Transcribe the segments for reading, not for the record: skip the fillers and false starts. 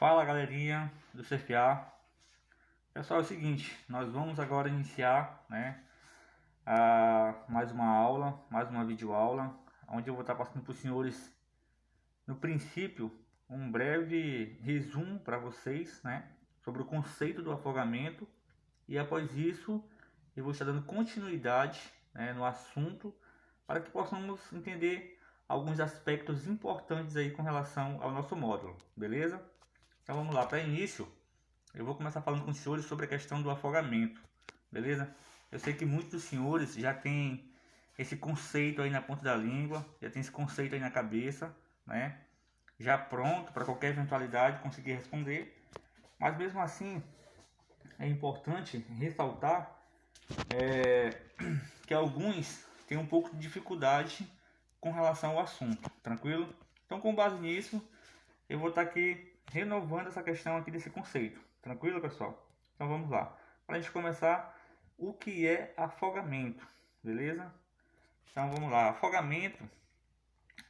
Fala galerinha do CFA. Pessoal, é o seguinte, nós vamos agora iniciar, mais uma aula, mais uma videoaula, onde eu vou estar passando para os senhores, no princípio, um breve resumo para vocês, sobre o conceito do afogamento, e após isso eu vou estar dando continuidade, no assunto, para que possamos entender alguns aspectos importantes aí com relação ao nosso módulo, beleza? Então vamos lá, para início, eu vou começar falando com os senhores sobre a questão do afogamento, beleza? Eu sei que muitos dos senhores já têm esse conceito aí na ponta da língua, já tem esse conceito aí na cabeça, já pronto para qualquer eventualidade conseguir responder, mas mesmo assim é importante ressaltar que alguns têm um pouco de dificuldade com relação ao assunto, tranquilo? Então, com base nisso, eu vou estar aqui renovando essa questão aqui desse conceito, tranquilo, pessoal? Então vamos lá. Para a gente começar, o que é afogamento, beleza? Então vamos lá. Afogamento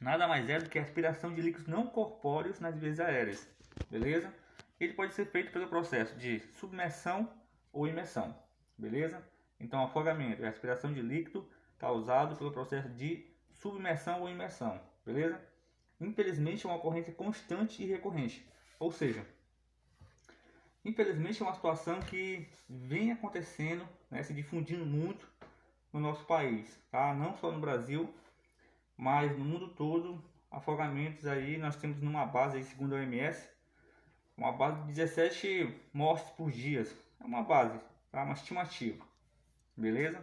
nada mais é do que a aspiração de líquidos não corpóreos nas vias aéreas, beleza? Ele pode ser feito pelo processo de submersão ou imersão, beleza? Então afogamento é a aspiração de líquido causado pelo processo de submersão ou imersão, beleza? Infelizmente é uma ocorrência constante e recorrente, ou seja, infelizmente é uma situação que vem acontecendo, se difundindo muito no nosso país, tá? Não só no Brasil, mas no mundo todo. Afogamentos aí, nós temos numa base aí, segundo a OMS, uma base de 17 mortes por dia. É uma base, tá? Uma estimativa, beleza?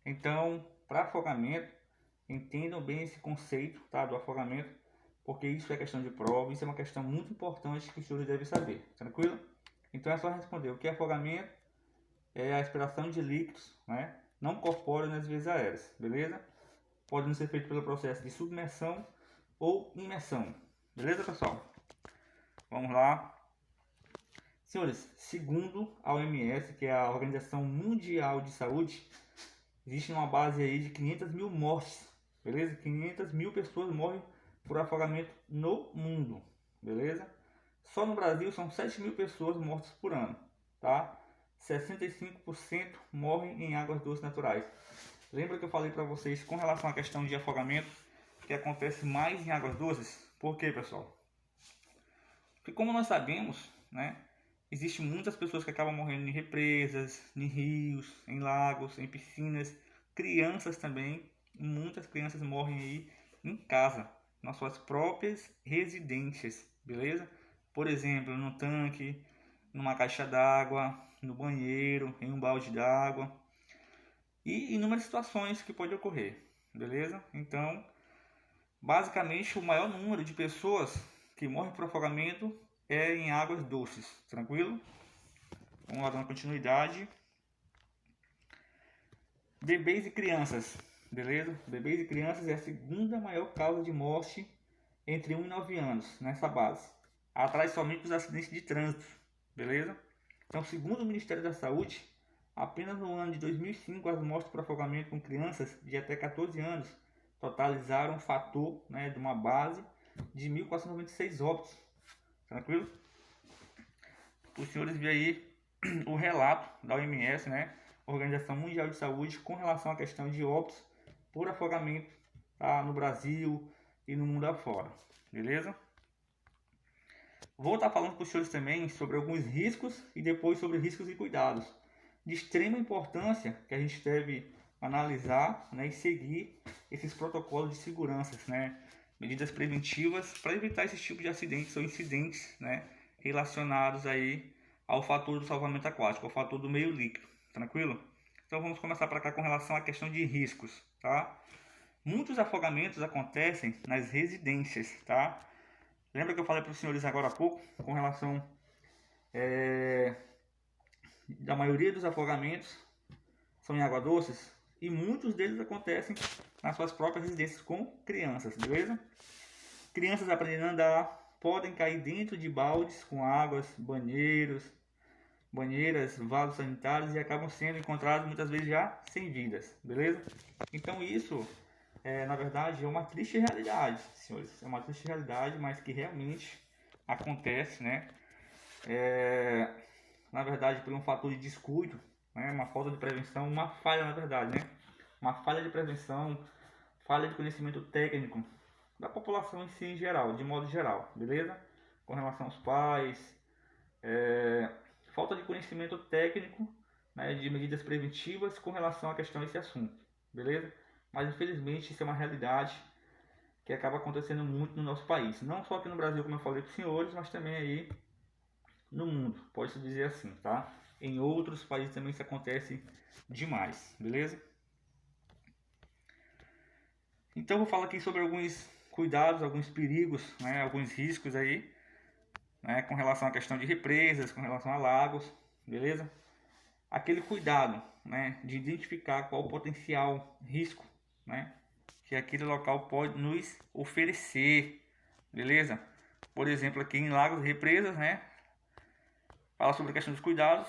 Então, para afogamento, entendam bem esse conceito, tá, do afogamento, porque isso é questão de prova, isso é uma questão muito importante que os senhores devem saber, tranquilo? Então é só responder. O que é afogamento? É a expiração de líquidos, não corpóreos nas vias aéreas, beleza? Podem ser feitos pelo processo de submersão ou imersão, beleza, pessoal? Vamos lá. Senhores, segundo a OMS, que é a Organização Mundial de Saúde, existe uma base aí de 500 mil mortes, beleza? 500 mil pessoas morrem por afogamento no mundo, beleza? Só no Brasil são 7 mil pessoas mortas por ano, tá? 65% morrem em águas doces naturais. Lembra que eu falei para vocês com relação à questão de afogamento que acontece mais em águas doces? Por quê, pessoal? Porque como nós sabemos, existem muitas pessoas que acabam morrendo em represas, em rios, em lagos, em piscinas, crianças também, muitas crianças morrem aí em casa, nas suas próprias residências, beleza? Por exemplo, no tanque, numa caixa d'água, no banheiro, em um balde d'água e inúmeras situações que podem ocorrer, beleza? Então, basicamente, o maior número de pessoas que morrem por afogamento é em águas doces, tranquilo? Vamos lá, dando continuidade. Bebês e crianças, beleza? Bebês e crianças é a segunda maior causa de morte entre 1 e 9 anos nessa base, atrás somente dos acidentes de trânsito, beleza? Então, segundo o Ministério da Saúde, apenas no ano de 2005 as mortes por afogamento com crianças de até 14 anos totalizaram um fator, de uma base de 1.496 óbitos, tranquilo? Os senhores viram aí o relato da OMS, Organização Mundial de Saúde, com relação à questão de óbitos por afogamento, tá, no Brasil e no mundo afora, beleza? Vou estar falando para os senhores também sobre alguns riscos e depois sobre riscos e cuidados de extrema importância que a gente deve analisar, e seguir esses protocolos de segurança, medidas preventivas para evitar esse tipo de acidentes ou incidentes, relacionados aí ao fator do salvamento aquático, ao fator do meio líquido, tranquilo? Então vamos começar para cá com relação à questão de riscos, tá? Muitos afogamentos acontecem nas residências, tá? Lembra que eu falei para os senhores agora há pouco com relação da maioria dos afogamentos são em água doces e muitos deles acontecem nas suas próprias residências com crianças, beleza? Crianças aprendendo a andar podem cair dentro de baldes com águas, banheiras, vasos sanitários e acabam sendo encontrados muitas vezes já sem vidas, beleza? Então isso, na verdade, é uma triste realidade, senhores. É uma triste realidade, mas que realmente acontece, na verdade, por um fator de descuido, né, uma falta de prevenção, uma falha, na verdade, né, uma falha de prevenção, falha de conhecimento técnico da população em si, em geral, de modo geral, beleza? Com relação aos pais, falta de conhecimento técnico, né, de medidas preventivas com relação à questão desse assunto, beleza? Mas infelizmente isso é uma realidade que acaba acontecendo muito no nosso país, não só aqui no Brasil, como eu falei para os senhores, mas também aí no mundo, pode-se dizer assim, tá? Em outros países também isso acontece demais, beleza? Então eu vou falar aqui sobre alguns cuidados, alguns perigos, né, alguns riscos aí, né, com relação à questão de represas, com relação a lagos, beleza? Aquele cuidado, né, de identificar qual o potencial risco, né, que aquele local pode nos oferecer, beleza? Por exemplo, aqui em lagos e represas, né, fala sobre a questão dos cuidados,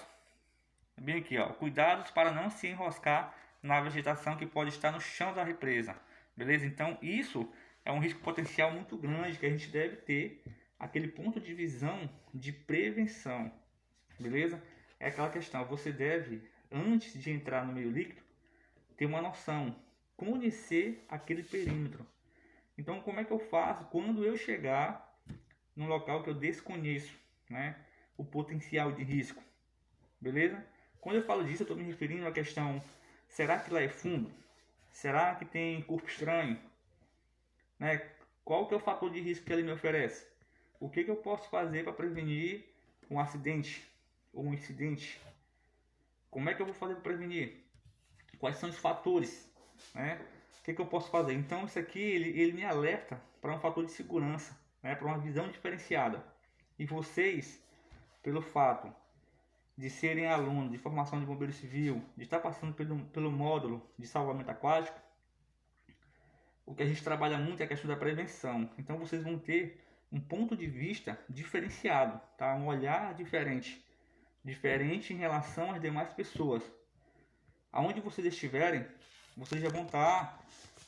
bem aqui, ó, cuidados para não se enroscar na vegetação que pode estar no chão da represa, beleza? Então isso é um risco potencial muito grande que a gente deve ter aquele ponto de visão de prevenção, beleza? É aquela questão, você deve, antes de entrar no meio líquido, ter uma noção, conhecer aquele perímetro. Então, como é que eu faço quando eu chegar num local que eu desconheço, né, o potencial de risco, beleza? Quando eu falo disso, eu estou me referindo à questão, será que lá é fundo? Será que tem corpo estranho? Né? Qual que é o fator de risco que ele me oferece? O que eu posso fazer para prevenir um acidente ou um incidente? Como é que eu vou fazer para prevenir? Quais são os fatores? Né? O que eu posso fazer? Então isso aqui ele me alerta para um fator de segurança, né? Para uma visão diferenciada. E vocês, pelo fato de serem alunos de formação de bombeiro civil, de estar passando pelo módulo de salvamento aquático, o que a gente trabalha muito é a questão da prevenção. Então vocês vão ter um ponto de vista diferenciado, tá? Um olhar diferente em relação às demais pessoas. Aonde vocês estiverem, vocês já vão estar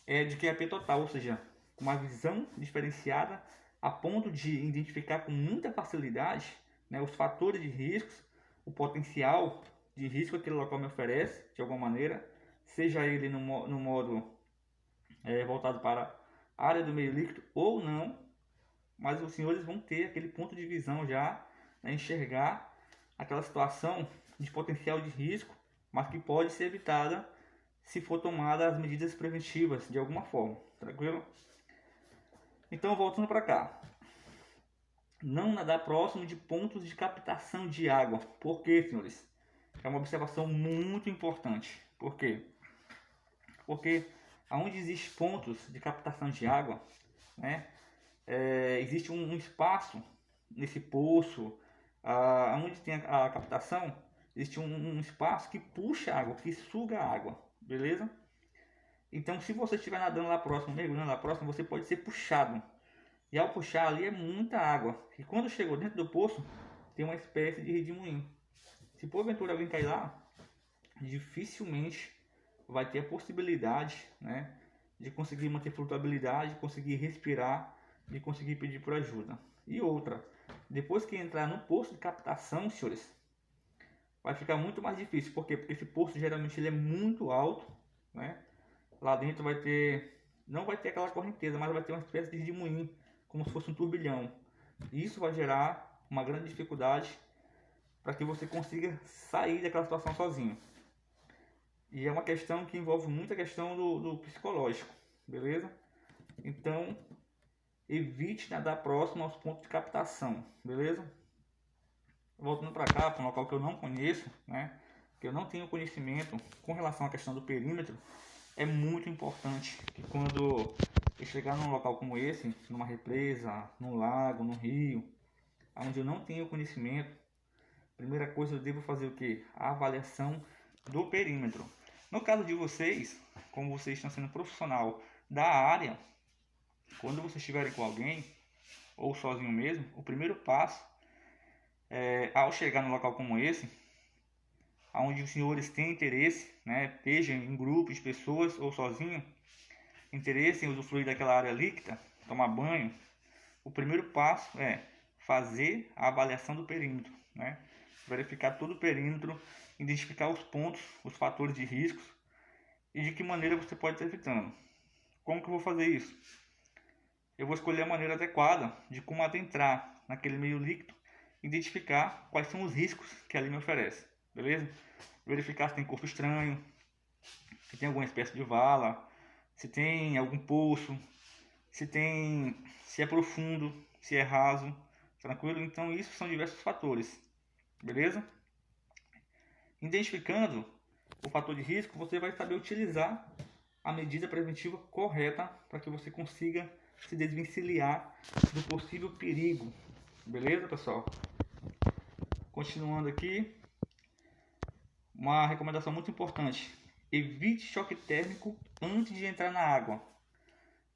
de QAP total, ou seja, com uma visão diferenciada a ponto de identificar com muita facilidade, né, os fatores de riscos, o potencial de risco que aquele local me oferece, de alguma maneira, seja ele no módulo voltado para a área do meio líquido ou não, mas os senhores vão ter aquele ponto de visão já, né, enxergar aquela situação de potencial de risco, mas que pode ser evitada se for tomada as medidas preventivas de alguma forma, tranquilo? Então, voltando para cá, não nadar próximo de pontos de captação de água. Por quê, senhores? É uma observação muito importante. Por quê? Porque onde existem pontos de captação de água, né, existe um espaço nesse poço, onde tem a captação, existe um espaço que puxa água, que suga a água, beleza? Então, se você estiver nadando lá próximo, mergulhando lá próximo, você pode ser puxado. E ao puxar ali é muita água. E quando chegou dentro do poço, tem uma espécie de redemoinho. Se porventura alguém cair lá, dificilmente vai ter a possibilidade, né, de conseguir manter flutuabilidade, de conseguir respirar, de conseguir pedir por ajuda. E outra, depois que entrar no poço de captação, senhores, vai ficar muito mais difícil. Por quê? Porque esse poço geralmente ele é muito alto, né? Lá dentro vai ter, não vai ter aquela correnteza, mas vai ter uma espécie de redemoinho, como se fosse um turbilhão. E isso vai gerar uma grande dificuldade para que você consiga sair daquela situação sozinho. E é uma questão que envolve muita questão do psicológico, beleza? Então, evite nadar próximo aos pontos de captação, beleza? Voltando para cá, para um local que eu não conheço, né? Que eu não tenho conhecimento com relação à questão do perímetro, é muito importante que quando eu chegar num local como esse, numa represa, num lago, num rio, onde eu não tenho conhecimento, primeira coisa eu devo fazer o que? A avaliação do perímetro. No caso de vocês, como vocês estão sendo profissional da área, quando vocês estiverem com alguém, ou sozinho mesmo, o primeiro passo ao chegar num local como esse, onde os senhores têm interesse, né, esteja em grupos de pessoas ou sozinho, interesse em usufruir daquela área líquida, tomar banho, o primeiro passo é fazer a avaliação do perímetro, né? Verificar todo o perímetro, identificar os pontos, os fatores de riscos e de que maneira você pode estar evitando. Como que eu vou fazer isso? Eu vou escolher a maneira adequada de como adentrar naquele meio líquido, identificar quais são os riscos que ali me oferece, beleza? Verificar se tem corpo estranho, se tem alguma espécie de vala, se tem algum poço, se é profundo, se é raso, tranquilo? Então isso são diversos fatores, beleza? Identificando o fator de risco, você vai saber utilizar a medida preventiva correta para que você consiga se desvencilhar do possível perigo, beleza, pessoal? Continuando aqui, uma recomendação muito importante: evite choque térmico antes de entrar na água.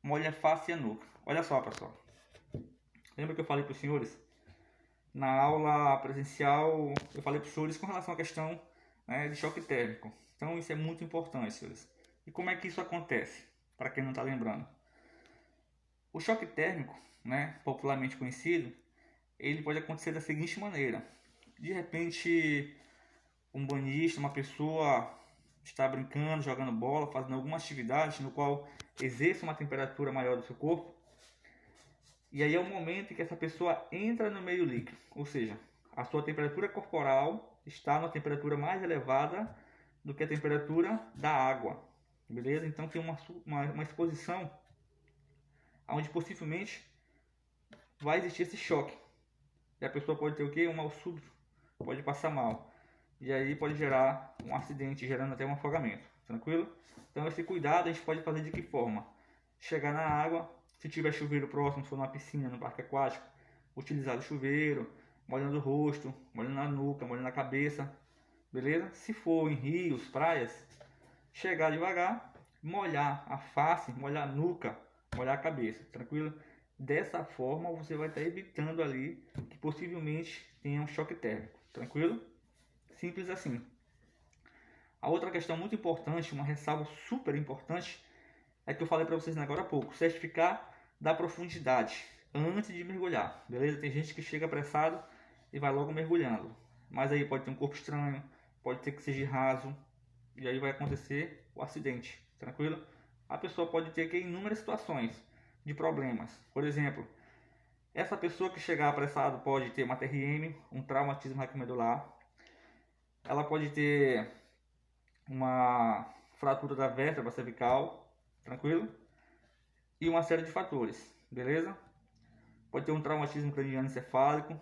Molhe a face e a nuca. Olha só, pessoal. Lembra que eu falei para os senhores? Na aula presencial, eu falei para os senhores com relação à questão, né, de choque térmico. Então, isso é muito importante, senhores. E como é que isso acontece? Para quem não está lembrando. O choque térmico, né, popularmente conhecido, ele pode acontecer da seguinte maneira. De repente, um banhista, uma pessoa está brincando, jogando bola, fazendo alguma atividade no qual exerce uma temperatura maior do seu corpo. E aí é o momento em que essa pessoa entra no meio líquido, ou seja, a sua temperatura corporal está na temperatura mais elevada do que a temperatura da água, beleza? Então tem uma exposição onde possivelmente vai existir esse choque. E a pessoa pode ter o quê? Um mal súbito, pode passar mal. E aí pode gerar um acidente, gerando até um afogamento, tranquilo? Então esse cuidado a gente pode fazer de que forma? Chegar na água, se tiver chuveiro próximo, se for numa piscina, no parque aquático, utilizar o chuveiro, molhando o rosto, molhando a nuca, molhando a cabeça, beleza? Se for em rios, praias, chegar devagar, molhar a face, molhar a nuca, molhar a cabeça, tranquilo? Dessa forma você vai estar evitando ali que possivelmente tenha um choque térmico, tranquilo? Simples assim. A outra questão muito importante, uma ressalva super importante, é que eu falei para vocês agora há pouco, certificar da profundidade antes de mergulhar, beleza? Tem gente que chega apressado e vai logo mergulhando, mas aí pode ter um corpo estranho, pode ter que seja raso, e aí vai acontecer o acidente, tranquilo? A pessoa pode ter que inúmeras situações de problemas, por exemplo, essa pessoa que chegar apressado pode ter uma TRM, um traumatismo raquimedular, ela pode ter uma fratura da vértebra cervical, tranquilo? E uma série de fatores, beleza? Pode ter um traumatismo craniano encefálico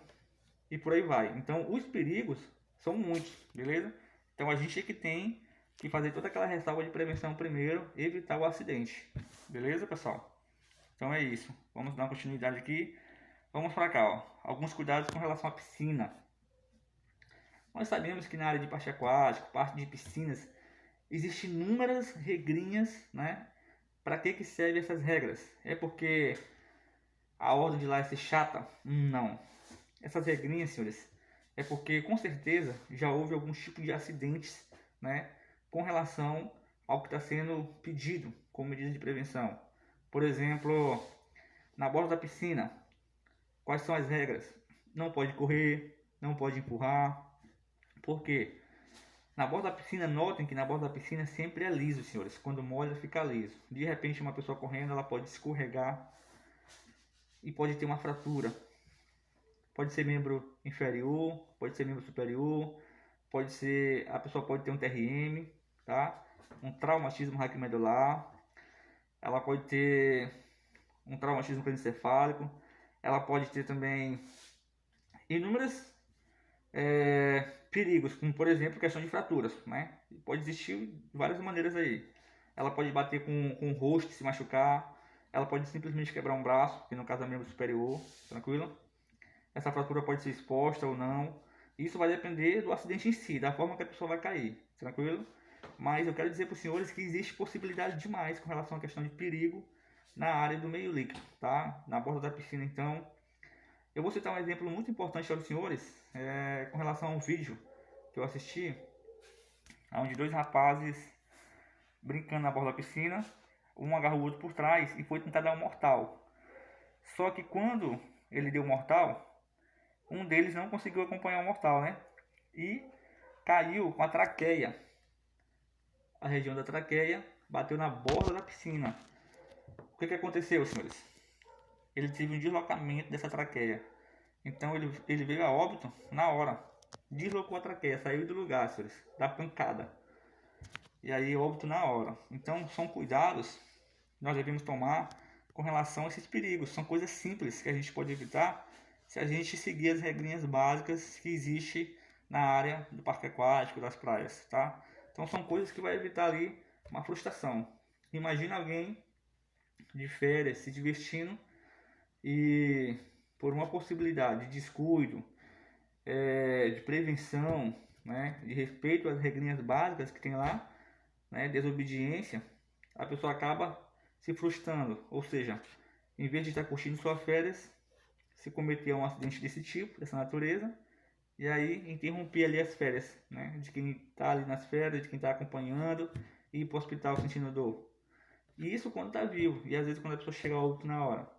e por aí vai. Então, os perigos são muitos, beleza? Então, a gente é que tem que fazer toda aquela ressalva de prevenção primeiro, evitar o acidente, beleza, pessoal? Então é isso. Vamos dar uma continuidade aqui. Vamos para cá, ó. Alguns cuidados com relação à piscina. Nós sabemos que na área de parque aquático, parte de piscinas, existem inúmeras regrinhas, né? Para que servem essas regras? É porque a ordem de lá é ser chata? Não. Essas regrinhas, senhores, é porque com certeza já houve algum tipo de acidentes, né? Com relação ao que está sendo pedido como medida de prevenção. Por exemplo, na borda da piscina, quais são as regras? Não pode correr, não pode empurrar. Por quê? Na borda da piscina, notem que na borda da piscina sempre é liso, senhores. Quando molha, fica liso. De repente, uma pessoa correndo, ela pode escorregar e pode ter uma fratura. Pode ser membro inferior, pode ser membro superior, pode ser, a pessoa pode ter um TRM, tá? Um traumatismo raquimedular, ela pode ter um traumatismo crânioencefálico, ela pode ter também inúmeros perigos, como por exemplo questão de fraturas, né? Pode existir de várias maneiras aí. Ela pode bater com o rosto, se machucar, ela pode simplesmente quebrar um braço, que no caso é membro superior, tranquilo? Essa fratura pode ser exposta ou não. Isso vai depender do acidente em si, da forma que a pessoa vai cair, tranquilo? Mas eu quero dizer para os senhores que existe possibilidade demais com relação à questão de perigo na área do meio líquido, tá? Na borda da piscina, então. Eu vou citar um exemplo muito importante para os senhores, com relação a um vídeo que eu assisti, onde dois rapazes brincando na borda da piscina, um agarrou o outro por trás e foi tentar dar um mortal. Só que quando ele deu o mortal, Um deles não conseguiu acompanhar o mortal, né? E caiu com a traqueia. A região da traqueia bateu na borda da piscina. O que aconteceu, senhores? Ele teve um deslocamento dessa traqueia. Então ele veio a óbito na hora. Deslocou a traqueia, saiu do lugar, senhores, da pancada. E aí óbito na hora. Então são cuidados que nós devemos tomar com relação a esses perigos. São coisas simples que a gente pode evitar se a gente seguir as regrinhas básicas que existem na área do parque aquático, das praias, tá? Então são coisas que vai evitar ali uma frustração. Imagina alguém de férias se divertindo e por uma possibilidade de descuido, de prevenção, né, de respeito às regrinhas básicas que tem lá, né, desobediência, a pessoa acaba se frustrando, ou seja, em vez de estar curtindo suas férias, se cometer um acidente desse tipo, dessa natureza, e aí interromper ali as férias, né, de quem está ali nas férias, de quem está acompanhando, e ir para o hospital sentindo dor. E isso quando está vivo, e às vezes quando a pessoa chega ao óbito na hora.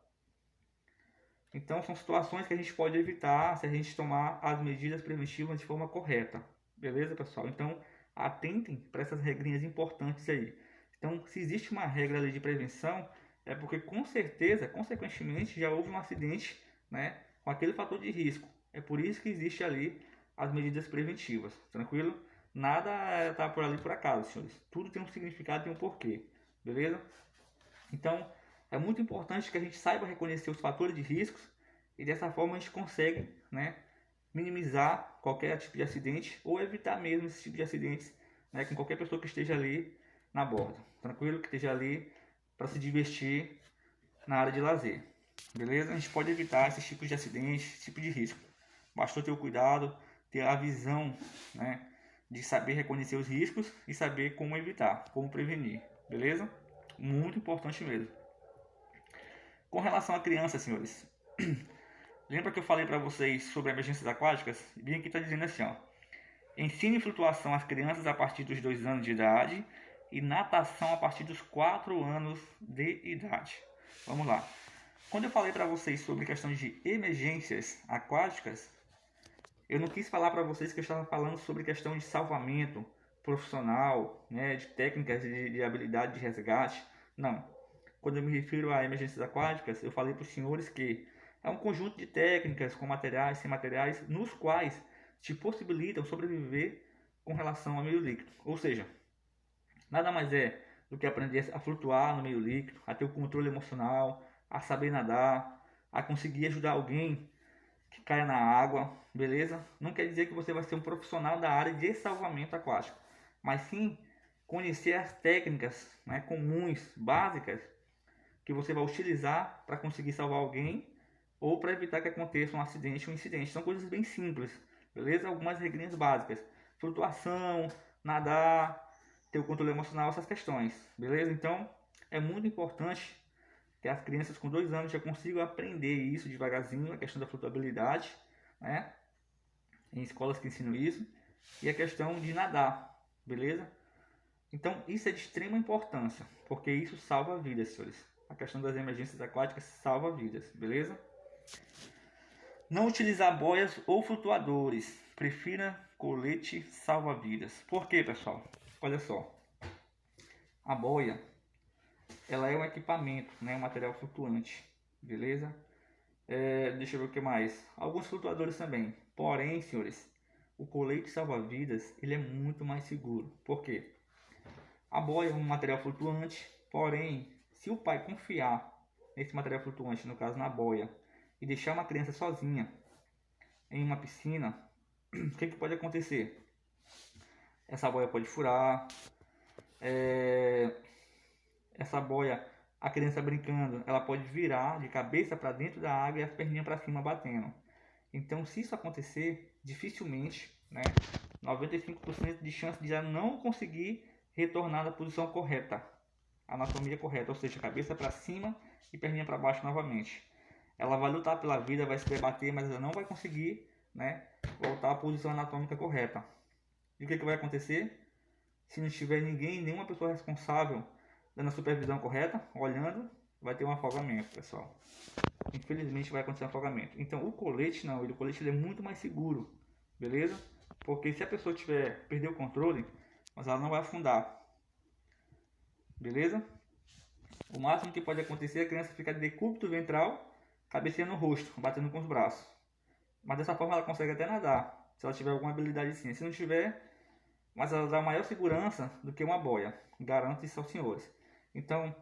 Então são situações que a gente pode evitar se a gente tomar as medidas preventivas de forma correta. Beleza, pessoal? Então atentem para essas regrinhas importantes aí. Então, se existe uma regra ali de prevenção, é porque com certeza, consequentemente, já houve um acidente, né, com aquele fator de risco. É por isso que existe ali as medidas preventivas, tranquilo? Nada está por ali por acaso, senhores. Tudo tem um significado e um porquê, beleza? Então, é muito importante que a gente saiba reconhecer os fatores de riscos e dessa forma a gente consegue, né, minimizar qualquer tipo de acidente ou evitar mesmo esse tipo de acidentes, né, com qualquer pessoa que esteja ali na borda. Tranquilo? Que esteja ali para se divertir na área de lazer. Beleza? A gente pode evitar esses tipos de acidentes, esse tipo de risco. Bastou ter o cuidado, ter a visão, né, de saber reconhecer os riscos e saber como evitar, como prevenir. Beleza? Muito importante mesmo. Com relação à criança, senhores, lembra que eu falei para vocês sobre emergências aquáticas? Bem aqui está dizendo assim, ó. Ensine flutuação às crianças a partir dos 2 anos de idade e natação a partir dos 4 anos de idade. Vamos lá. Quando eu falei para vocês sobre questões de emergências aquáticas, eu não quis falar para vocês que eu estava falando sobre questão de salvamento profissional, né, de técnicas de habilidade de resgate. Não. Quando eu me refiro a emergências aquáticas, eu falei para os senhores que é um conjunto de técnicas com materiais, sem materiais, nos quais te possibilitam sobreviver com relação ao meio líquido. Ou seja, nada mais é do que aprender a flutuar no meio líquido, a ter o controle emocional, a saber nadar, a conseguir ajudar alguém que caia na água, beleza? Não quer dizer que você vai ser um profissional da área de salvamento aquático, mas sim conhecer as técnicas, né, comuns, básicas, que você vai utilizar para conseguir salvar alguém ou para evitar que aconteça um acidente ou um incidente. São coisas bem simples, beleza? Algumas regrinhas básicas. Flutuação, nadar, ter o controle emocional, essas questões, beleza? Então, é muito importante que as crianças com 2 anos já consigam aprender isso devagarzinho, a questão da flutuabilidade, né? Em escolas que ensinam isso. E a questão de nadar, beleza? Então, isso é de extrema importância, porque isso salva vidas, senhores. A questão das emergências aquáticas salva vidas, beleza? Não utilizar boias ou flutuadores. Prefira colete salva-vidas. Por quê, pessoal? Olha só. A boia, ela é um equipamento, né? Um material flutuante, beleza? Deixa eu ver o que mais. Alguns flutuadores também. Porém, senhores, o colete salva-vidas, ele é muito mais seguro. Por quê? A boia é um material flutuante, porém, se o pai confiar nesse material flutuante, no caso na boia, e deixar uma criança sozinha em uma piscina, o que pode acontecer? Essa boia pode furar, essa boia, a criança brincando, ela pode virar de cabeça para dentro da água e as perninhas para cima batendo. Então, se isso acontecer, dificilmente, né, 95% de chance de já não conseguir retornar na posição correta, anatomia correta, ou seja, cabeça para cima e perninha para baixo novamente. Ela vai lutar pela vida, vai se debater, mas ela não vai conseguir, né, voltar à posição anatômica correta. E o que vai acontecer? Se não tiver ninguém, nenhuma pessoa responsável dando a supervisão correta, olhando, vai ter um afogamento, pessoal. infelizmente vai acontecer um afogamento. Então o colete não, o colete ele é muito mais seguro, beleza? Porque se a pessoa perder o controle, mas ela não vai afundar, beleza? O máximo que pode acontecer é a criança ficar de decúbito ventral, cabeceando no rosto, batendo com os braços. Mas dessa forma ela consegue até nadar, se ela tiver alguma habilidade sim. Se não tiver, mas ela dá maior segurança do que uma boia, garanto isso aos senhores. Então,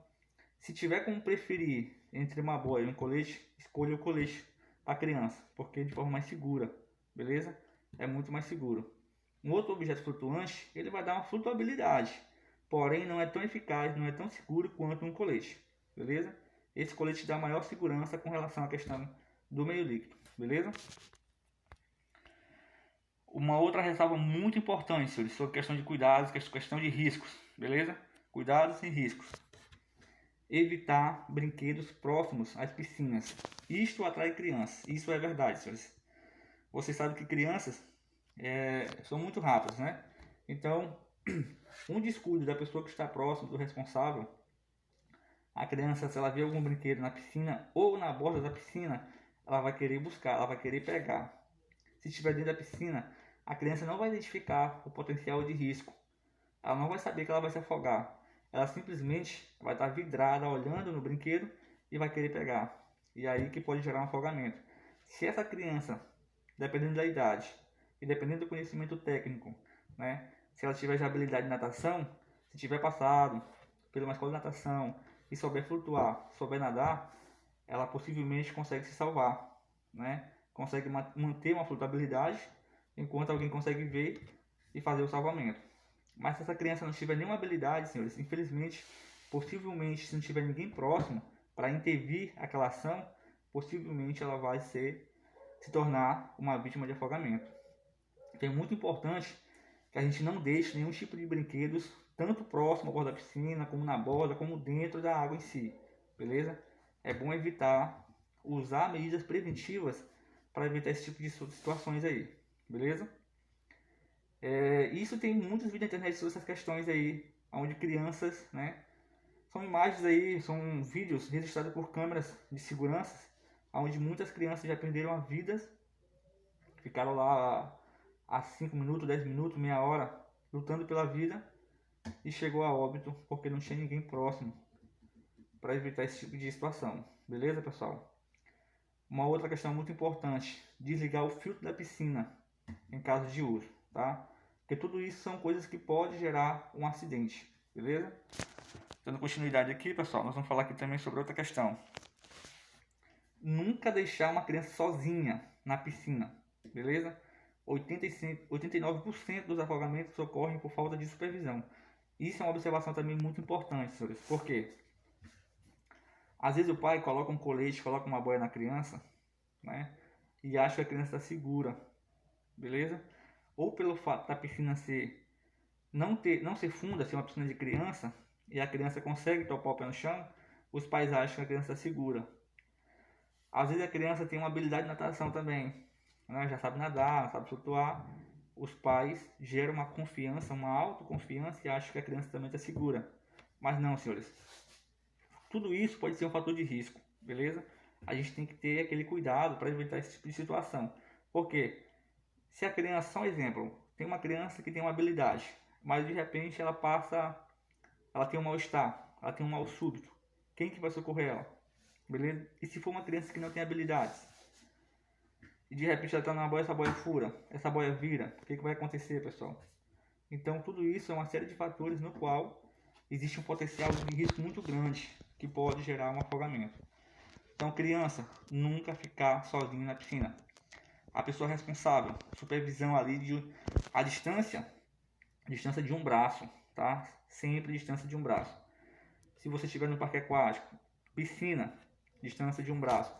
se tiver como preferir entre uma boia e um colete, escolha o colete para a criança, porque é de forma mais segura, beleza? É muito mais seguro. Um outro objeto flutuante, ele vai dar uma flutuabilidade, porém não é tão eficaz, não é tão seguro quanto um colete, beleza? Esse colete dá maior segurança com relação à questão do meio líquido, beleza? Uma outra ressalva muito importante, senhores, sobre questão de cuidados, questão de riscos, beleza? Cuidados e riscos. Evitar brinquedos próximos às piscinas. Isto atrai crianças. Isso é verdade, senhores. Você sabe que crianças são muito rápidas, né? Então, um descuido da pessoa que está próximo do responsável, a criança, se ela vê algum brinquedo na piscina ou na borda da piscina, ela vai querer buscar, ela vai querer pegar. Se estiver dentro da piscina, a criança não vai identificar o potencial de risco. Ela não vai saber que ela vai se afogar. Ela simplesmente vai estar vidrada olhando no brinquedo e vai querer pegar. E aí que pode gerar um afogamento. Se essa criança, dependendo da idade e dependendo do conhecimento técnico, né, se ela tiver já habilidade de natação, se tiver passado pela uma escola de natação e souber flutuar, souber nadar, ela possivelmente consegue se salvar, né? Consegue manter uma flutuabilidade enquanto alguém consegue ver e fazer o salvamento. Mas se essa criança não tiver nenhuma habilidade, senhores, infelizmente, possivelmente, se não tiver ninguém próximo para intervir aquela ação, possivelmente ela vai se tornar uma vítima de afogamento. Então é muito importante que a gente não deixe nenhum tipo de brinquedos tanto próximo à borda da piscina, como na borda, como dentro da água em si, beleza? É bom evitar usar medidas preventivas para evitar esse tipo de situações aí, beleza? Isso tem muitos vídeos na internet sobre essas questões aí, onde crianças, né? São imagens aí, são vídeos registrados por câmeras de segurança, onde muitas crianças já perderam a vida, ficaram lá há 5 minutos, 10 minutos, meia hora, lutando pela vida e chegou a óbito porque não tinha ninguém próximo para evitar esse tipo de situação, beleza, pessoal? Uma outra questão muito importante, desligar o filtro da piscina em caso de uso, tá? Porque tudo isso são coisas que podem gerar um acidente, beleza? Dando continuidade aqui, pessoal, nós vamos falar aqui também sobre outra questão. Nunca deixar uma criança sozinha na piscina, beleza? 89% dos afogamentos ocorrem por falta de supervisão. Isso é uma observação também muito importante, senhores. Por quê? Às vezes o pai coloca um colete, coloca uma boia na criança, né? E acha que a criança está segura, beleza? Ou pelo fato da piscina não ser funda, ser uma piscina de criança, e a criança consegue topar o pé no chão, os pais acham que a criança está segura. Às vezes a criança tem uma habilidade de natação também, né? Já sabe nadar, sabe flutuar. Os pais geram uma confiança, uma autoconfiança e acham que a criança também está segura. Mas não, senhores. Tudo isso pode ser um fator de risco, beleza? A gente tem que ter aquele cuidado para evitar esse tipo de situação. Por quê? Se a criança, só um exemplo, tem uma criança que tem uma habilidade, mas de repente ela tem um mal-estar, ela tem um mal súbito. Quem que vai socorrer ela? Beleza? E se for uma criança que não tem habilidades? E de repente ela está na boia, essa boia fura, essa boia vira, o que vai acontecer, pessoal? Então tudo isso é uma série de fatores no qual existe um potencial de risco muito grande que pode gerar um afogamento. Então, criança, nunca ficar sozinho na piscina. A pessoa responsável, supervisão ali a distância de um braço, tá? Sempre distância de um braço. Se você estiver no parque aquático, piscina, distância de um braço.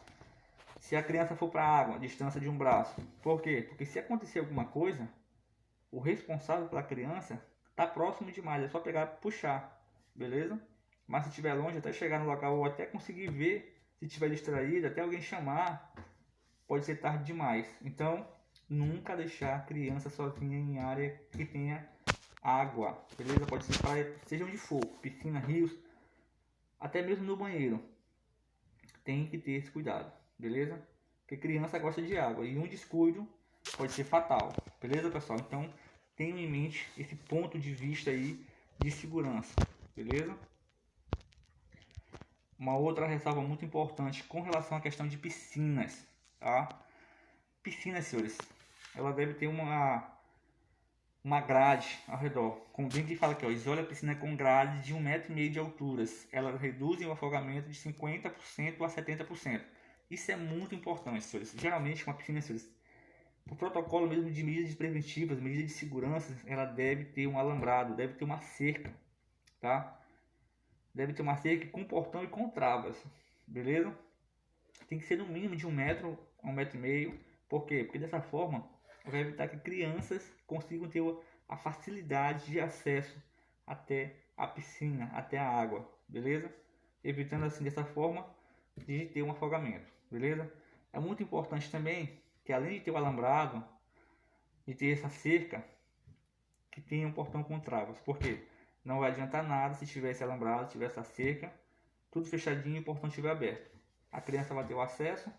Se a criança for para a água, distância de um braço. Por quê? Porque se acontecer alguma coisa, o responsável pela criança está próximo demais, é só pegar e puxar, beleza? Mas se estiver longe, até chegar no local ou até conseguir ver, se estiver distraído, até alguém chamar, pode ser tarde demais. Então, nunca deixar a criança sozinha em área que tenha água, beleza? Pode ser praia, seja onde for, piscina, rios, até mesmo no banheiro. Tem que ter esse cuidado, beleza? Porque criança gosta de água e um descuido pode ser fatal, beleza, pessoal? Então tenham em mente esse ponto de vista aí de segurança, beleza? Uma outra ressalva muito importante com relação à questão de piscinas, tá? Piscina, senhores, ela deve ter uma grade ao redor. Como bem que fala aqui, ó, isole a piscina com grade de 1,5 m de alturas. Elas reduzem o afogamento de 50% a 70%. Isso é muito importante, senhores. Geralmente, uma piscina, senhores, o protocolo mesmo de medidas preventivas, medidas de segurança, ela deve ter um alambrado, deve ter uma cerca, tá? Deve ter uma cerca com portão e com travas, beleza? Tem que ser no mínimo de 1 metro a 1,5 m. Por quê? Porque dessa forma vai evitar que crianças consigam ter a facilidade de acesso até a piscina, até a água, beleza? Evitando assim dessa forma de ter um afogamento, beleza? É muito importante também que além de ter o alambrado, de ter essa cerca, que tenha um portão com travas. Por quê? Não vai adiantar nada se tivesse alambrado, se tivesse a cerca, tudo fechadinho e o portão estiver aberto. A criança vai ter o acesso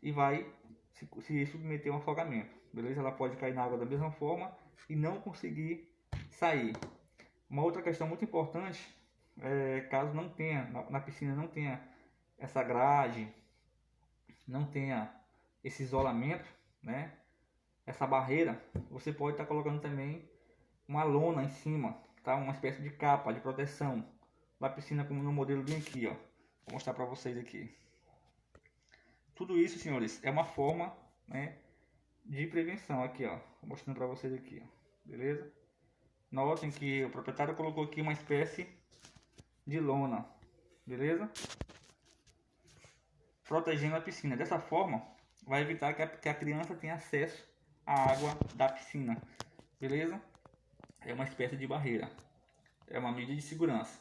e vai se submeter a um afogamento, beleza? Ela pode cair na água da mesma forma e não conseguir sair. Uma outra questão muito importante é caso não tenha, na piscina não tenha essa grade, não tenha esse isolamento, né? Essa barreira, você pode estar colocando também uma lona em cima, tá? Uma espécie de capa de proteção da piscina, como no modelo bem aqui, ó. Vou mostrar para vocês aqui. Tudo isso, senhores, é uma forma, né, de prevenção aqui, ó. Vou mostrando para vocês aqui, ó. Beleza? Notem que o proprietário colocou aqui uma espécie de lona, beleza? Protegendo a piscina. Dessa forma, vai evitar que a criança tenha acesso à água da piscina, beleza? É uma espécie de barreira, é uma medida de segurança.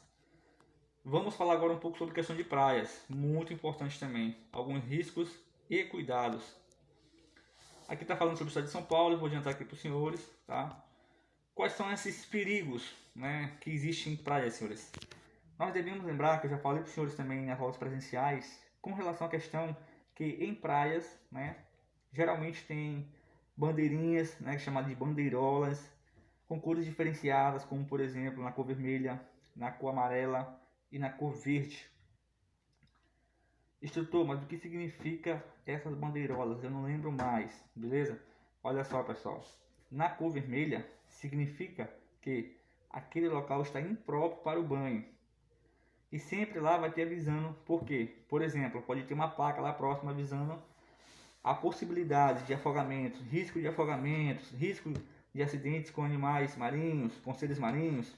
Vamos falar agora um pouco sobre questão de praias, muito importante também, alguns riscos e cuidados. Aqui está falando sobre o estado de São Paulo, eu vou adiantar aqui para os senhores, tá? Quais são esses perigos, né, que existem em praias, senhores? Nós devemos lembrar, que eu já falei para os senhores também nas aulas presenciais, com relação à questão que em praias, né, geralmente tem bandeirinhas, né, chamadas de bandeirolas, com cores diferenciadas, como por exemplo na cor vermelha, na cor amarela e na cor verde. Instrutor, mas o que significa essas bandeirolas? Eu não lembro mais, beleza? Olha só, pessoal. Na cor vermelha significa que aquele local está impróprio para o banho. E sempre lá vai ter avisando por quê. Por exemplo, pode ter uma placa lá próxima avisando a possibilidade de afogamentos, risco de afogamentos, risco de acidentes com animais marinhos, com seres marinhos,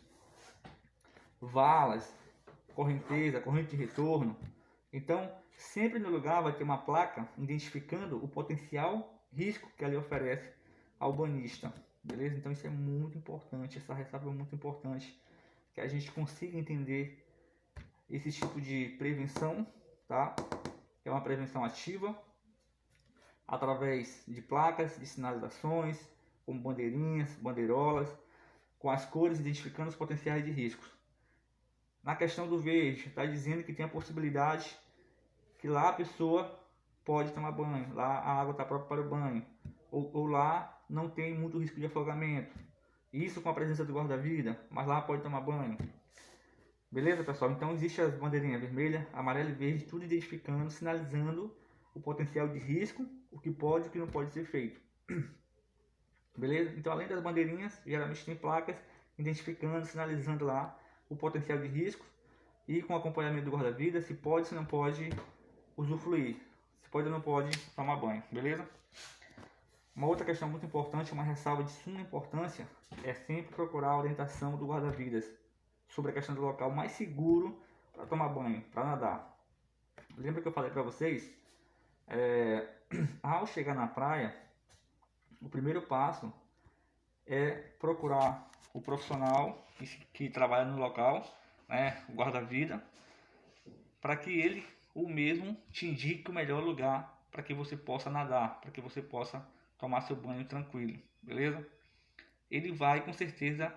valas, correnteza, corrente de retorno. Então, sempre no lugar vai ter uma placa identificando o potencial risco que ali oferece ao banhista, beleza? Então isso é muito importante, essa ressalva é muito importante, que a gente consiga entender esse tipo de prevenção, tá? É uma prevenção ativa, através de placas, de sinalizações, como bandeirinhas, bandeirolas, com as cores identificando os potenciais de riscos. Na questão do verde, está dizendo que tem a possibilidade que lá a pessoa pode tomar banho, lá a água está própria para o banho, ou lá não tem muito risco de afogamento. Isso com a presença do guarda-vida, mas lá pode tomar banho. Beleza, pessoal? Então existe as bandeirinhas vermelha, amarela e verde, tudo identificando, sinalizando o potencial de risco, o que pode e o que não pode ser feito. Beleza? Então, além das bandeirinhas, geralmente tem placas identificando, sinalizando lá o potencial de risco e com acompanhamento do guarda-vida, se pode, se não pode usufruir, se pode ou não pode tomar banho, beleza? Uma outra questão muito importante, uma ressalva de suma importância, é sempre procurar a orientação do guarda-vidas sobre a questão do local mais seguro para tomar banho, para nadar. Lembra que eu falei para vocês? Ao chegar na praia, o primeiro passo é procurar o profissional que trabalha no local, né, o guarda-vida, para que ele ou mesmo te indique o melhor lugar para que você possa nadar, para que você possa tomar seu banho tranquilo, beleza? Ele vai com certeza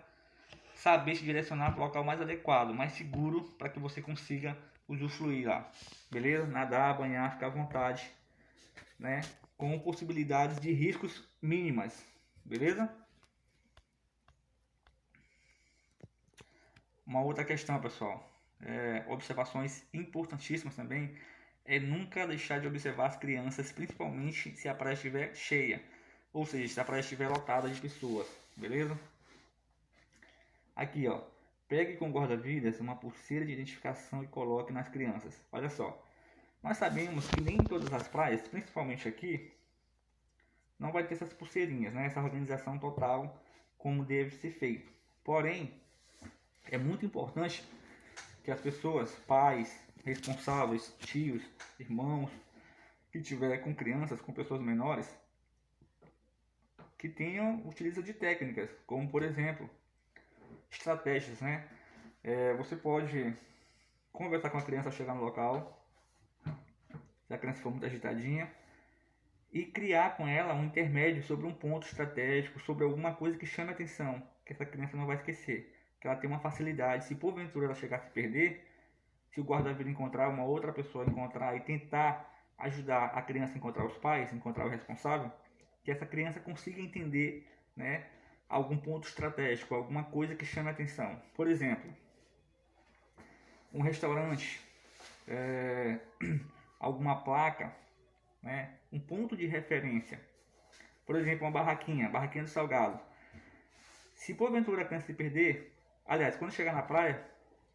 saber te direcionar para o local mais adequado, mais seguro, para que você consiga usufruir lá, beleza? Nadar, banhar, ficar à vontade, né? Com possibilidades de riscos mínimas, beleza? Uma outra questão, pessoal, observações importantíssimas também, é nunca deixar de observar as crianças, principalmente se a praia estiver cheia, ou seja, se a praia estiver lotada de pessoas, beleza? Aqui, ó, pegue com guarda-vidas uma pulseira de identificação e coloque nas crianças. Olha só, nós sabemos que nem em todas as praias, principalmente aqui, não vai ter essas pulseirinhas, né? Essa organização total como deve ser feito. Porém, é muito importante que as pessoas, pais, responsáveis, tios, irmãos, que tiver com crianças, com pessoas menores, que tenham utilização de técnicas, como por exemplo, estratégias, né? Você pode conversar com a criança ao chegar no local, se a criança for muito agitadinha, e criar com ela um intermédio sobre um ponto estratégico, sobre alguma coisa que chame a atenção, que essa criança não vai esquecer, que ela tem uma facilidade. Se porventura ela chegar a se perder, se o guarda-vida encontrar, uma outra pessoa encontrar e tentar ajudar a criança a encontrar os pais, encontrar o responsável, que essa criança consiga entender, né, algum ponto estratégico, alguma coisa que chame a atenção. Por exemplo, um restaurante, alguma placa, né, um ponto de referência. Por exemplo, uma barraquinha do salgado. Se porventura a criança se perder, aliás, quando chegar na praia,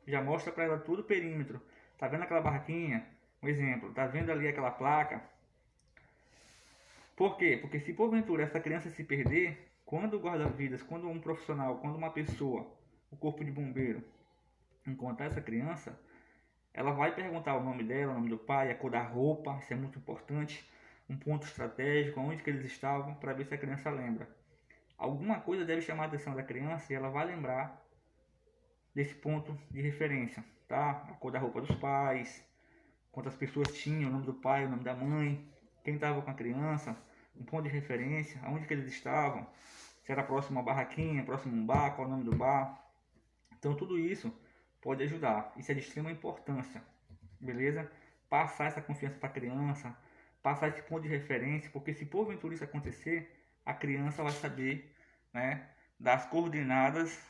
já mostra para ela todo o perímetro. Tá vendo aquela barraquinha? Um exemplo, tá vendo ali aquela placa? Por quê? Porque se porventura essa criança se perder, quando o guarda-vidas, quando um profissional, quando uma pessoa, o corpo de bombeiro, encontrar essa criança, ela vai perguntar o nome dela, o nome do pai, a cor da roupa, isso é muito importante, um ponto estratégico, onde que eles estavam, para ver se a criança lembra. Alguma coisa deve chamar a atenção da criança e ela vai lembrar desse ponto de referência, tá? A cor da roupa dos pais, quantas pessoas tinham, o nome do pai, o nome da mãe, quem estava com a criança, um ponto de referência, aonde que eles estavam, se era próximo a uma barraquinha, próximo a um bar, qual o nome do bar. Então tudo isso pode ajudar, isso é de extrema importância, beleza? Passar essa confiança para a criança, passar esse ponto de referência, porque se porventura isso acontecer, a criança vai saber, né, das coordenadas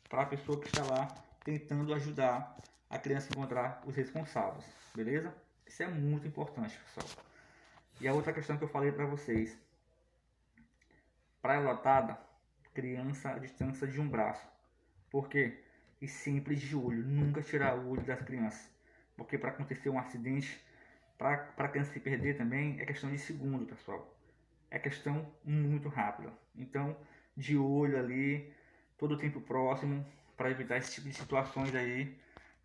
para a pessoa que está lá tentando ajudar a criança a encontrar os responsáveis, beleza? Isso é muito importante, pessoal. E a outra questão que eu falei para vocês, praia lotada, criança a distância de um braço. Por quê? E sempre de olho, nunca tirar o olho das crianças, porque para acontecer um acidente, para a criança se perder também, é questão de segundo, pessoal. É questão muito rápida. Então, de olho ali, todo o tempo próximo, para evitar esse tipo de situações aí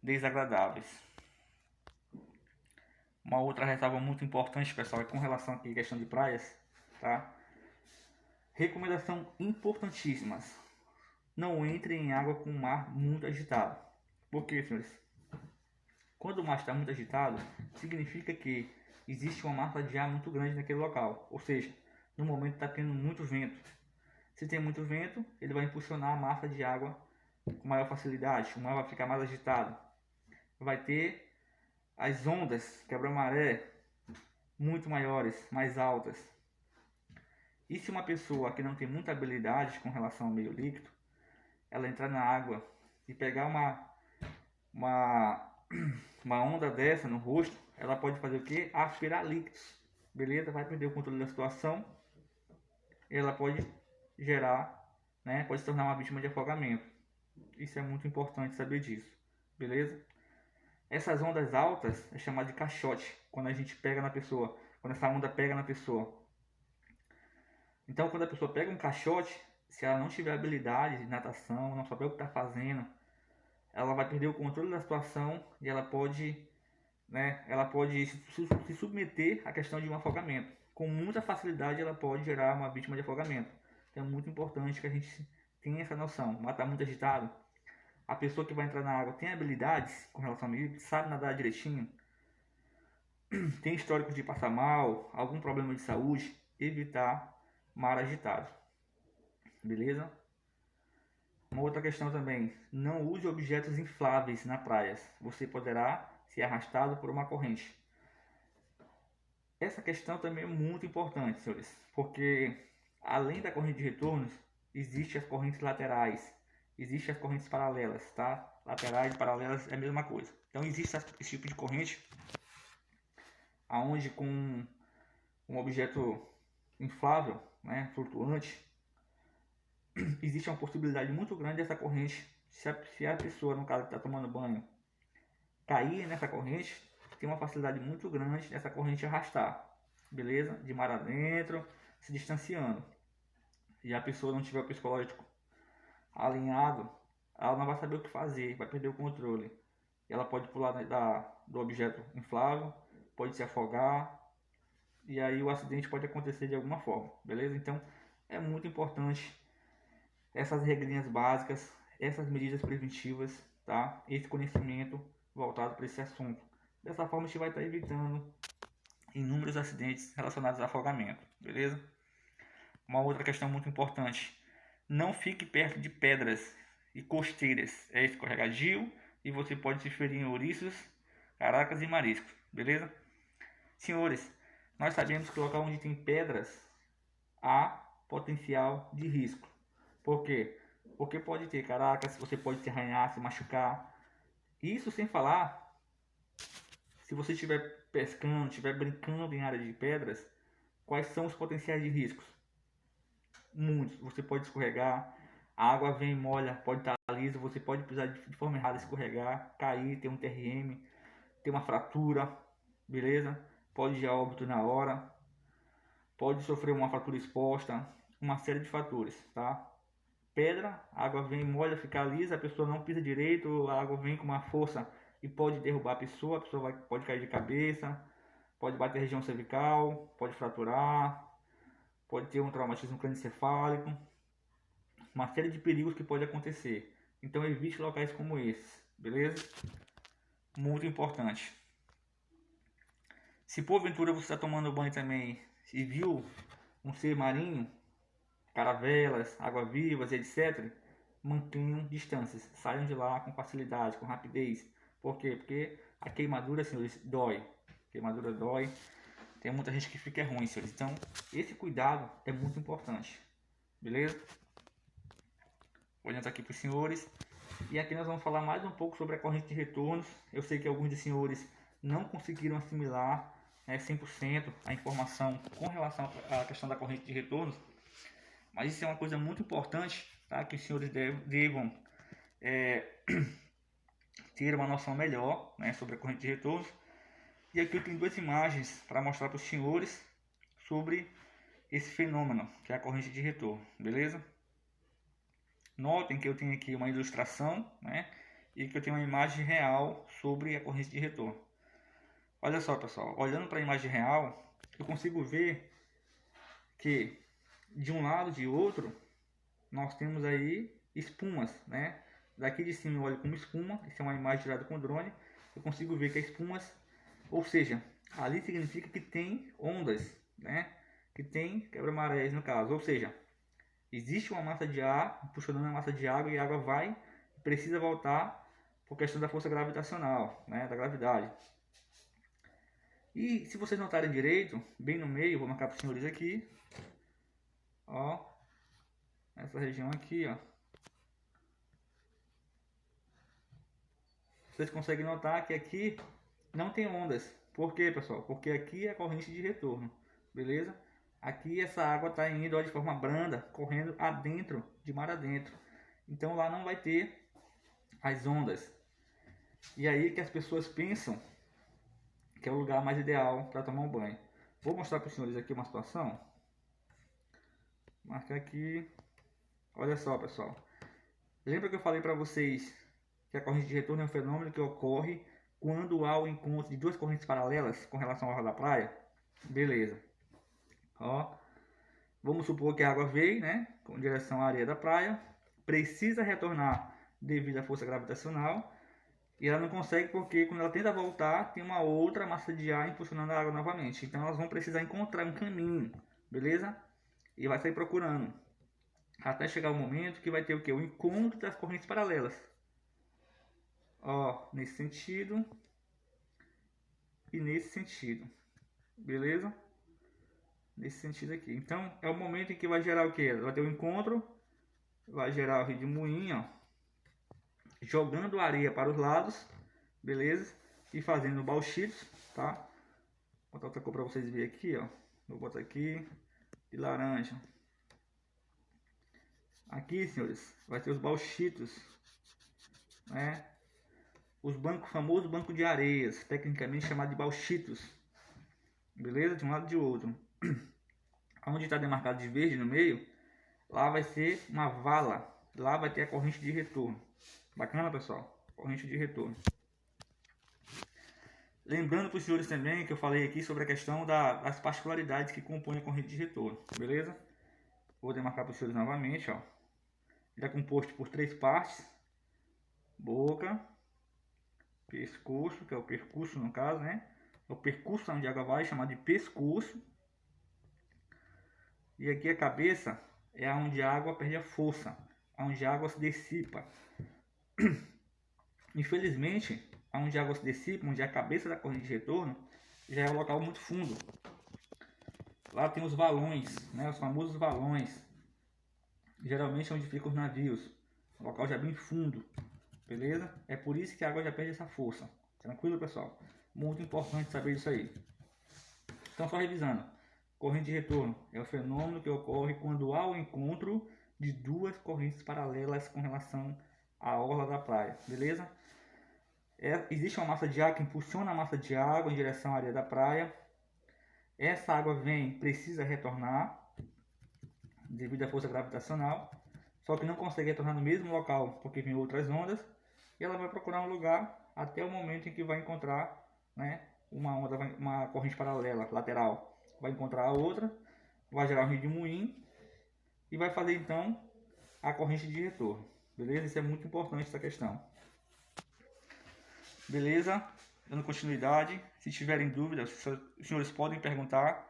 desagradáveis. Uma outra ressalva muito importante, pessoal, é com relação aqui à questão de praias, tá? Recomendação importantíssimas. Não entre em água com o mar muito agitado. Por quê, senhores? Quando o mar está muito agitado, significa que existe uma massa de ar muito grande naquele local. Ou seja, no momento está tendo muito vento. Se tem muito vento, ele vai impulsionar a massa de água com maior facilidade. O mar vai ficar mais agitado. Vai ter as ondas, quebra-maré, muito maiores, mais altas. E se uma pessoa que não tem muita habilidade com relação ao meio líquido, ela entrar na água e pegar uma onda dessa no rosto, ela pode fazer o que? Aspirar líquidos, beleza? Vai perder o controle da situação e ela pode gerar, né? Pode se tornar uma vítima de afogamento. Isso é muito importante saber disso, beleza? Essas ondas altas é chamado de caixote, quando a gente pega na pessoa, quando essa onda pega na pessoa. Então, quando a pessoa pega um caixote, se ela não tiver habilidade de natação, não saber o que está fazendo, ela vai perder o controle da situação e ela pode, né, se submeter à questão de um afogamento. Com muita facilidade, ela pode gerar uma vítima de afogamento. Então, é muito importante que a gente tenha essa noção. O mar está muito agitado. A pessoa que vai entrar na água tem habilidades com relação a isso, sabe nadar direitinho, tem histórico de passar mal, algum problema de saúde, evitar mar agitado. Beleza? Uma outra questão também, não use objetos infláveis na praia. Você poderá ser arrastado por uma corrente. Essa questão também é muito importante, senhores, porque além da corrente de retornos, existem as correntes laterais, existem as correntes paralelas, tá? Laterais e paralelas é a mesma coisa. Então existe esse tipo de corrente, aonde com um objeto inflável, né, flutuante, existe uma possibilidade muito grande dessa corrente, se a pessoa, no caso que está tomando banho, cair nessa corrente, tem uma facilidade muito grande dessa corrente arrastar, beleza? De mar adentro, se distanciando. E a pessoa não tiver o psicológico alinhado, ela não vai saber o que fazer, vai perder o controle. Ela pode pular do objeto inflável, pode se afogar, e aí o acidente pode acontecer de alguma forma, beleza? Então é muito importante essas regrinhas básicas, essas medidas preventivas, tá? Esse conhecimento voltado para esse assunto. Dessa forma a gente vai estar evitando inúmeros acidentes relacionados a afogamento, beleza? Uma outra questão muito importante: não fique perto de pedras e costeiras, é escorregadio e você pode se ferir em ouriços, caracas e mariscos, beleza? Senhores, nós sabemos que o local onde tem pedras há potencial de risco. Por quê? Porque pode ter caracas, você pode se arranhar, se machucar. Isso sem falar, se você estiver pescando, estiver brincando em área de pedras, quais são os potenciais de riscos? Muitos. Você pode escorregar, a água vem e molha, pode estar lisa, você pode pisar de forma errada, escorregar, cair, ter um TRM, ter uma fratura, beleza? Pode ir a óbito na hora, pode sofrer uma fratura exposta, uma série de fatores, tá? Pedra, a água vem, molha, fica lisa, a pessoa não pisa direito, a água vem com uma força e pode derrubar a pessoa pode cair de cabeça, pode bater a região cervical, pode fraturar, pode ter um traumatismo crânioencefálico, uma série de perigos que pode acontecer. Então evite locais como esses, beleza? Muito importante. Se porventura você está tomando banho também e viu um ser marinho, caravelas, água-vivas, etc., mantenham distâncias, saiam de lá com facilidade, com rapidez. Por quê? Porque a queimadura, senhores, dói. Queimadura dói. Tem muita gente que fica ruim, senhores. Então, esse cuidado é muito importante. Beleza? Olhando aqui para os senhores. E aqui nós vamos falar mais um pouco sobre a corrente de retornos. Eu sei que alguns dos senhores não conseguiram assimilar 100% a informação com relação à questão da corrente de retornos. Mas isso é uma coisa muito importante, tá? Que os senhores devam ter uma noção melhor, né, sobre a corrente de retornos. E aqui eu tenho duas imagens para mostrar para os senhores sobre esse fenômeno, que é a corrente de retorno, beleza? Notem que eu tenho aqui uma ilustração, né, e que eu tenho uma imagem real sobre a corrente de retorno. Olha só, pessoal, olhando para a imagem real, eu consigo ver que de um lado e de outro nós temos aí espumas, né? Daqui de cima eu olho como espuma, isso é uma imagem tirada com drone, eu consigo ver que as espumas, ou seja, ali significa que tem ondas, né? Que tem quebra-marés no caso, ou seja, existe uma massa de ar puxando uma massa de água e a água vai, precisa voltar por questão da força gravitacional, né? Da gravidade. E se vocês notarem direito, bem no meio, vou marcar para os senhores aqui, ó, essa região aqui, ó. Vocês conseguem notar que aqui não tem ondas. Por quê, pessoal? Porque aqui é a corrente de retorno, beleza? Aqui essa água está indo de forma branda, correndo adentro, de mar adentro. Então lá não vai ter as ondas. E aí que as pessoas pensam que é o lugar mais ideal para tomar um banho. Vou mostrar para os senhores aqui uma situação. Marcar aqui. Olha só, pessoal. Lembra que eu falei para vocês que a corrente de retorno é um fenômeno que ocorre quando há o encontro de duas correntes paralelas com relação à água da praia? Beleza. Ó, vamos supor que a água veio, né, com direção à areia da praia, precisa retornar devido à força gravitacional e ela não consegue porque quando ela tenta voltar tem uma outra massa de ar impulsionando a água novamente. Então elas vão precisar encontrar um caminho, beleza? E vai sair procurando até chegar o momento que vai ter o que? O encontro das correntes paralelas. Ó, nesse sentido, e nesse sentido, beleza? Nesse sentido aqui. Então é o momento em que vai gerar o que? Vai ter um encontro, vai gerar o redemoinho, ó, jogando areia para os lados, beleza? E fazendo bauxitos, tá? Vou botar outra cor para vocês verem aqui, ó. Vou botar aqui de laranja. Aqui, senhores, vai ter os bauxitos, né? Os bancos, famosos banco de areias, tecnicamente chamado de bauxitos, beleza? De um lado e de outro. Onde está demarcado de verde no meio, lá vai ser uma vala, lá vai ter a corrente de retorno. Bacana, pessoal? Corrente de retorno. Lembrando para os senhores também que eu falei aqui sobre a questão das particularidades que compõem a corrente de retorno, beleza? Vou demarcar para os senhores novamente, ó. Ele é composto por 3 partes: boca, pescoço, que é o percurso no caso, né? É o percurso onde a água vai, chamado de pescoço. E aqui a cabeça é onde a água perde a força, onde a água se dissipa. Infelizmente, onde a água se dissipa, onde é a cabeça da corrente de retorno, já é um local muito fundo. Lá tem os valões, né? Os famosos valões. Geralmente é onde ficam os navios. O local já é bem fundo, beleza? É por isso que a água já perde essa força. Tranquilo, pessoal? Muito importante saber isso aí. Então, só revisando. Corrente de retorno é o fenômeno que ocorre quando há o encontro de duas correntes paralelas com relação à orla da praia, beleza? Existe uma massa de ar que impulsiona a massa de água em direção à areia da praia. Essa água precisa retornar devido à força gravitacional, só que não consegue retornar no mesmo local porque vem outras ondas, e ela vai procurar um lugar até o momento em que vai encontrar, né, uma corrente paralela, lateral. Vai encontrar a outra, vai gerar um redemoinho e vai fazer então a corrente de retorno, beleza? Isso é muito importante, essa questão. Beleza? Dando continuidade, se tiverem dúvidas, os senhores podem perguntar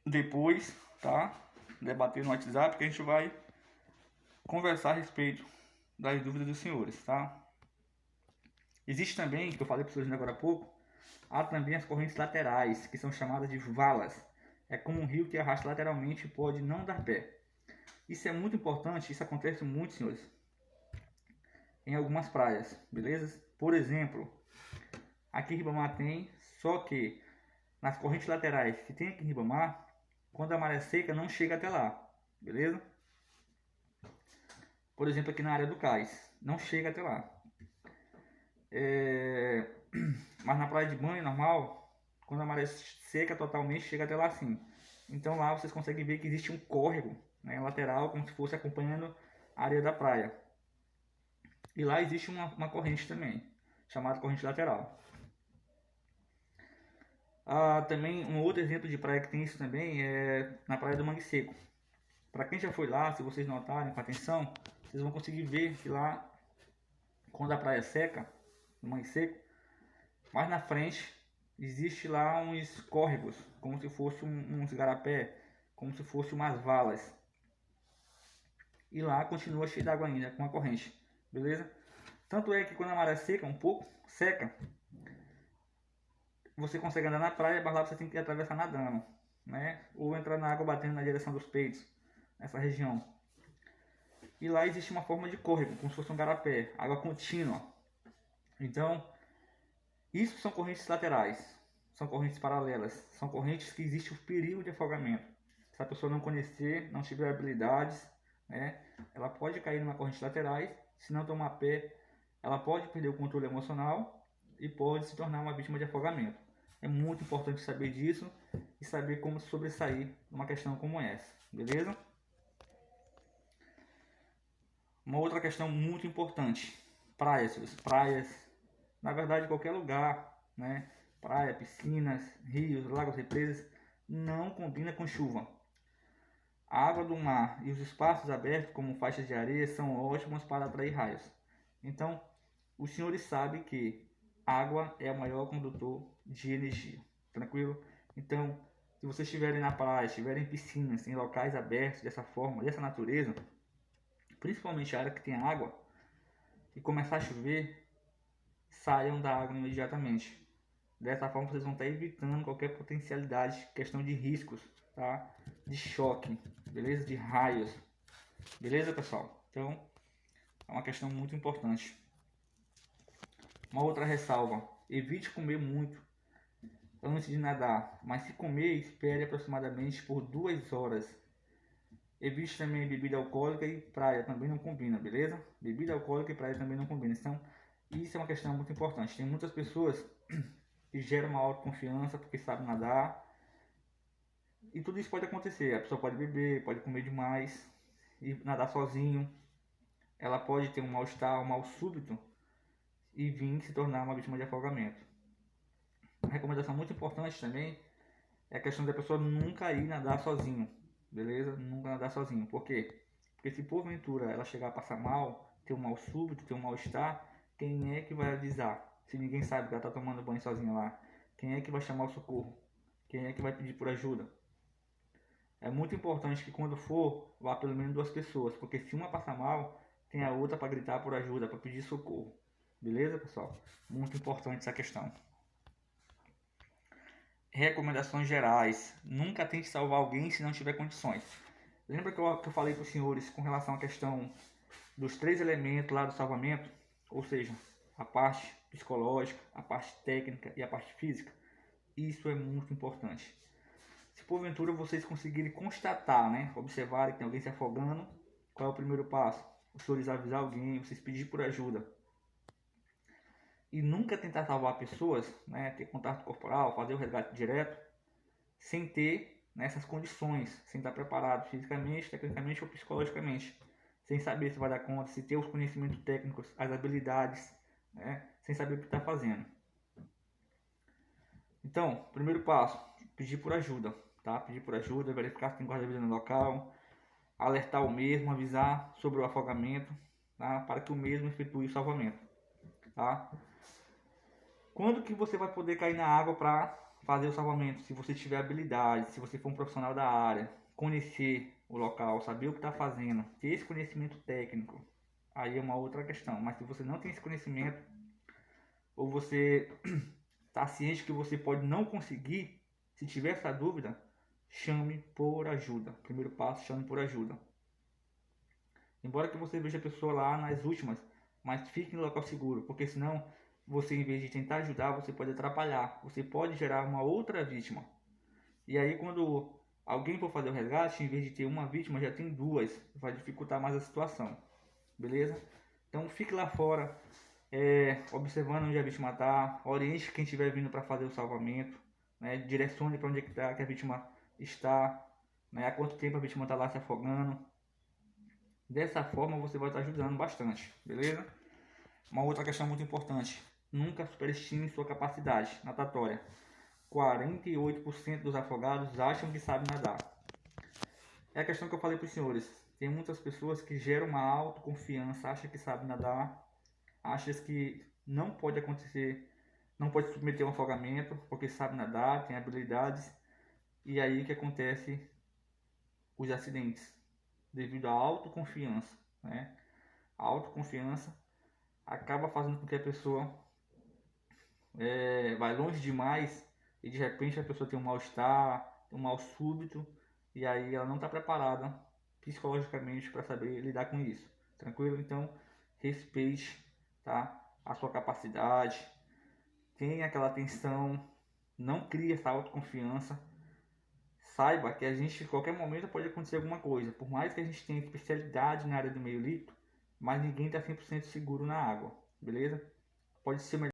depois, tá? Debater no WhatsApp, que a gente vai conversar a respeito das dúvidas dos senhores, tá? Existe também, que eu falei para os senhores agora há pouco, há também as correntes laterais, que são chamadas de valas. É como um rio que arrasta lateralmente e pode não dar pé. Isso é muito importante, isso acontece muito, senhores, em algumas praias, beleza? Por exemplo, aqui em Ribamar tem, só que nas correntes laterais que tem aqui em Ribamar, quando a maré seca não chega até lá, beleza? Por exemplo, aqui na área do cais, não chega até lá. Mas na praia de banho normal, quando a maré seca totalmente, chega até lá sim. Então lá vocês conseguem ver que existe um córrego, né, lateral, como se fosse acompanhando a areia da praia. E lá existe uma corrente também, chamada corrente lateral. Também um outro exemplo de praia que tem isso também é na praia do Mangue Seco. Para quem já foi lá, se vocês notarem com atenção, vocês vão conseguir ver que lá, quando a praia seca, no Mangue Seco, mais na frente existe lá uns córregos, como se fosse uns igarapé, como se fosse umas valas. E lá continua cheio d'água ainda, com a corrente, beleza? Tanto é que quando a maré seca, um pouco seca, você consegue andar na praia, mas lá você tem que atravessar nadando, né? Ou entrar na água batendo na direção dos peitos, nessa região. E lá existe uma forma de córrego, como se fosse um garapé, água contínua. Então, isso são correntes laterais, são correntes paralelas, são correntes que existe o perigo de afogamento. Se a pessoa não conhecer, não tiver habilidades, né, ela pode cair numa corrente laterais, se não tomar pé, ela pode perder o controle emocional e pode se tornar uma vítima de afogamento. É muito importante saber disso e saber como sobressair numa questão como essa, beleza? Uma outra questão muito importante: praias, na verdade qualquer lugar, né? Praia, piscinas, rios, lagos, represas, não combina com chuva. A água do mar e os espaços abertos, como faixas de areia, são ótimos para atrair raios. Então, os senhores sabem que água é o maior condutor de energia, tranquilo? Então, se vocês estiverem na praia, estiverem em piscinas, em locais abertos dessa forma, dessa natureza, principalmente a área que tem água, e começar a chover, saiam da água imediatamente. Dessa forma vocês vão estar evitando qualquer potencialidade, questão de riscos, tá? De choque, beleza? De raios, beleza, pessoal? Então, é uma questão muito importante. Uma outra ressalva: evite comer muito antes de nadar, mas se comer, espere aproximadamente por 2 horas. Evite também bebida alcoólica e praia, também não combina, beleza? Bebida alcoólica e praia também não combina. Então, isso é uma questão muito importante. Tem muitas pessoas que geram uma autoconfiança porque sabem nadar, e tudo isso pode acontecer. A pessoa pode beber, pode comer demais e nadar sozinho. Ela pode ter um mal-estar, um mal súbito e vir se tornar uma vítima de afogamento. Uma recomendação muito importante também é a questão da pessoa nunca ir nadar sozinho, beleza? Nunca nadar sozinho. Por quê? Porque se porventura ela chegar a passar mal, ter um mal súbito, ter um mal-estar, quem é que vai avisar? Se ninguém sabe que ela está tomando banho sozinha lá, quem é que vai chamar o socorro? Quem é que vai pedir por ajuda? É muito importante que quando for, vá pelo menos 2 pessoas, porque se uma passar mal, tem a outra para gritar por ajuda, para pedir socorro. Beleza, pessoal? Muito importante essa questão. Recomendações gerais: nunca tente salvar alguém se não tiver condições. Lembra que eu falei para os senhores com relação à questão dos 3 elementos lá do salvamento? Ou seja, a parte psicológica, a parte técnica e a parte física? Isso é muito importante. Se porventura vocês conseguirem constatar, né, observarem que tem alguém se afogando, qual é o primeiro passo? Os senhores avisar alguém, vocês pedir por ajuda. E nunca tentar salvar pessoas, né, ter contato corporal, fazer o resgate direto, sem ter nessas condições, sem estar preparado fisicamente, tecnicamente ou psicologicamente, sem saber se vai dar conta, se ter os conhecimentos técnicos, as habilidades, né, sem saber o que está fazendo. Então, primeiro passo, pedir por ajuda, tá? Pedir por ajuda, verificar se tem guarda-vida no local, alertar o mesmo, avisar sobre o afogamento, tá? Para que o mesmo efetue o salvamento, tá? Quando que você vai poder cair na água para fazer o salvamento? Se você tiver habilidade, se você for um profissional da área, conhecer o local, saber o que está fazendo, ter esse conhecimento técnico, aí é uma outra questão. Mas se você não tem esse conhecimento, ou você está ciente que você pode não conseguir, se tiver essa dúvida, chame por ajuda. Primeiro passo, chame por ajuda. Embora que você veja a pessoa lá nas últimas, mas fique no local seguro, porque senão você, em vez de tentar ajudar, você pode atrapalhar. Você pode gerar uma outra vítima. E aí quando alguém for fazer o resgate, em vez de ter uma vítima, já tem 2. Vai dificultar mais a situação. Beleza? Então fique lá fora, observando onde a vítima está, oriente quem estiver vindo para fazer o salvamento, né? Direcione para onde é que a vítima está, né? Há quanto tempo a vítima está lá se afogando. Dessa forma você vai estar ajudando bastante, beleza? Uma outra questão muito importante: nunca superestime sua capacidade natatória. 48% dos afogados acham que sabem nadar. É a questão que eu falei para os senhores. Tem muitas pessoas que geram uma autoconfiança, acham que sabem nadar, acham que não pode acontecer, não pode submeter a um afogamento, porque sabe nadar, tem habilidades, e aí que acontece os acidentes, devido à autoconfiança, né? A autoconfiança acaba fazendo com que a pessoa vai longe demais e de repente a pessoa tem um mal-estar, um mal súbito, e aí ela não está preparada psicologicamente para saber lidar com isso. Tranquilo? Então, respeite, tá? A sua capacidade, tenha aquela atenção, não crie essa autoconfiança. Saiba que a gente, em qualquer momento, pode acontecer alguma coisa. Por mais que a gente tenha especialidade na área do meio litro, mas ninguém está 100% seguro na água, beleza? Pode ser melhor